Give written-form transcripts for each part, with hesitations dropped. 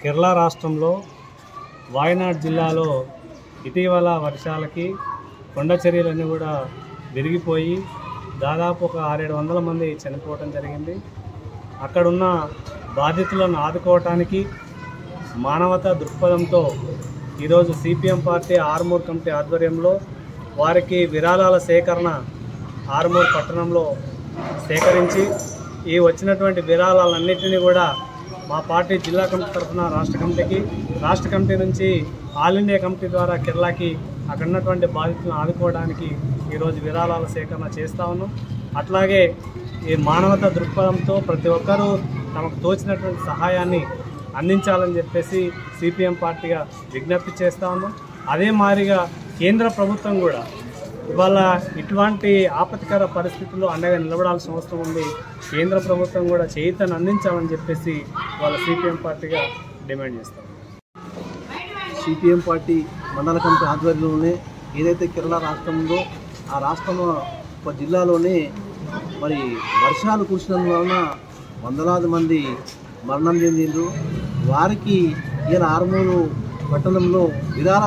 కేరళ రాష్ట్రంలో వాయనాడ్ జిల్లాలో ఇటీవల వర్షాలకి కొండ చర్యలన్నీ కూడా విరిగిపోయి దాదాపు ఒక 600-700 మంది చనిపోవడం జరిగింది. అక్కడున్న బాధితులను ఆదుకోవటానికి మానవతా దృక్పథంతో ఈరోజు సిపిఎం పార్టీ ఆర్మూర్ కమిటీ ఆధ్వర్యంలో వారికి విరాళాల సేకరణ ఆర్మూర్ పట్టణంలో సేకరించి ఈ వచ్చినటువంటి విరాళాలన్నింటినీ కూడా మా పార్టీ జిల్లా కమిటీ తరఫున రాష్ట్ర కమిటీ నుంచి ఆల్ ఇండియా కమిటీ ద్వారా కేరళకి అక్కడ ఉన్నటువంటి బాధితులను ఆదుకోవడానికి ఈరోజు విరాళాల సేకరణ చేస్తూ ఉన్నాం. అట్లాగే ఈ మానవతా దృక్పథంతో ప్రతి ఒక్కరూ తమకు తోచినటువంటి సహాయాన్ని అందించాలని చెప్పేసి సిపిఎం పార్టీగా విజ్ఞప్తి చేస్తూ ఉన్నాం. అదే మాదిరిగా కేంద్ర ప్రభుత్వం కూడా ఇవాళ ఇటువంటి ఆపత్కర పరిస్థితుల్లో అండగా నిలబడాల్సిన అవసరం ఉంది. కేంద్ర ప్రభుత్వం కూడా చేయూతను అందించాలని చెప్పేసి వాళ్ళ సిపిఎం పార్టీగా డిమాండ్ చేస్తాం. సిపిఎం పార్టీ మండల కమిటీ ఆధ్వర్యంలోనే ఏదైతే కేరళ రాష్ట్రం ఉందో ఆ రాష్ట్రంలో ఒక జిల్లాలోనే మరి వర్షాలు కురిసినందువలన వందలాది మంది మరణం చెందిండ్రు. వారికి ఇలా ఆర్మూరు పట్టణంలో విరాళ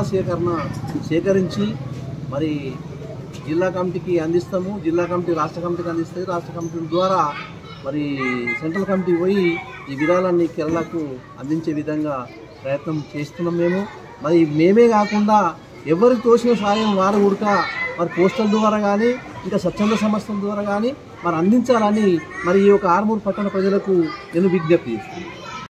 సేకరించి మరి జిల్లా కమిటీకి అందిస్తాము. జిల్లా కమిటీ రాష్ట్ర కమిటీకి అందిస్తుంది. రాష్ట్ర కమిటీ ద్వారా మరి సెంట్రల్ కమిటీ పోయి ఈ విరాళాన్ని కేరళకు అందించే విధంగా ప్రయత్నం చేస్తున్నాం మేము. మరి మేమే కాకుండా ఎవరికి తోచిన సాయం వారు ఉడక మరి పోస్టల్ ద్వారా కానీ ఇంకా స్వచ్ఛంద సంస్థల ద్వారా కానీ మరి అందించాలని మరి ఈ యొక్క ఆర్మూర్ పట్టణ ప్రజలకు నేను విజ్ఞప్తి చేస్తున్నాను.